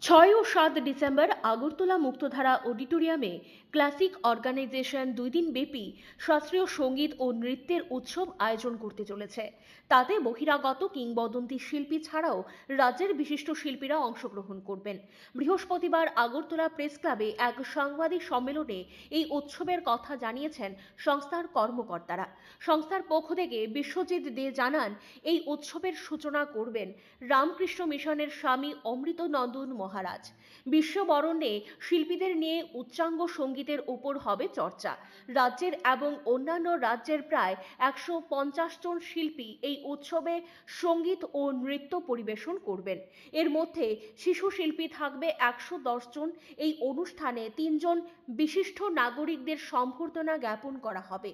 6 ও 7 December Agartala মুক্তধারা অডিটোরিয়ামে classic organisation 2 দিন ব্যাপী শাস্ত্রীয় সঙ্গীত ও নৃত্যের উৎসব আয়োজন করতে চলেছে। তাতে বহিরাগত কিংবদন্তি শিল্পী ছাড়াও রাজ্যের বিশিষ্ট শিল্পীরা অংশগ্রহণ করবেন। বৃহস্পতিবার আগরতলা প্রেস ক্লাবে এক সাংবাদিক সম্মেলনে এই উৎসবের কথা জানিয়েছেন সংস্থার কর্মকর্তারা। সংস্থার পক্ষ থেকে বিশ্বজিৎ দে জানান, এই উৎসবের সূচনা করবেন রামকৃষ্ণ মিশনের স্বামী অমৃতনন্দন মহারাজ। বিশ্ববরণে শিল্পীদের নিয়ে উচ্চাঙ্গ সঙ্গীতের উপর হবে চর্চা। রাজ্যের এবং অন্যান্য রাজ্যের প্রায় 150 জন শিল্পী এই উৎসবে সঙ্গীত ও নৃত্য পরিবেশন করবেন। এর মধ্যে শিশু শিল্পী থাকবে 110 জন। এই অনুষ্ঠানে 3 জন বিশিষ্ট নাগরিকদের সম্বর্ধনা জ্ঞাপন করা হবে।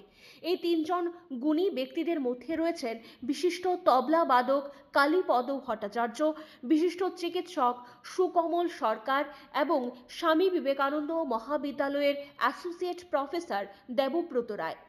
এই 3 জন গুণী ব্যক্তিদের মধ্যে রয়েছেন বিশিষ্ট তবলা বাদক কালীপদ ভট্টাচার্য, বিশিষ্ট চিকিৎসক সুকমল সরকার এবং স্বামী বিবেকানন্দ মহাবিদ্যালয়ের অ্যাসোসিয়েট প্রফেসর দেবব্রত রায়।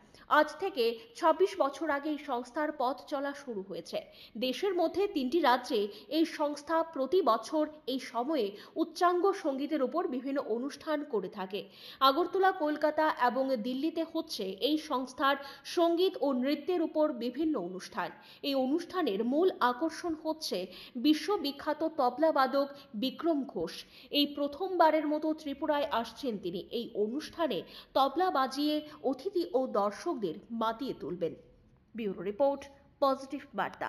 আজ থেকে 26 বছর আগে এই সংস্থার পথ চলা শুরু হয়েছে। দেশের মধ্যে 3টি রাজ্যে এই সংস্থা প্রতি বছর এই সময়ে উচ্চাঙ্গ সঙ্গীতের উপর বিভিন্ন অনুষ্ঠান করে থাকে। আগরতলা, কলকাতা এবং দিল্লিতে হচ্ছে এই সংস্থার সঙ্গীত ও নৃত্যের উপর বিভিন্ন অনুষ্ঠান। এই অনুষ্ঠানের মূল আকর্ষণ হচ্ছে বিশ্ববিখ্যাত তবলাবাদক বিক্রম ঘোষ। এই প্রথমবারের মতো ত্রিপুরায় আসছেন তিনি। এই অনুষ্ঠানে তবলা বাজিয়ে অতিথি ও দর্শকদের মাতিয়ে তুলবেন। ব্যুরো রিপোর্ট, পজিটিভ বার্তা।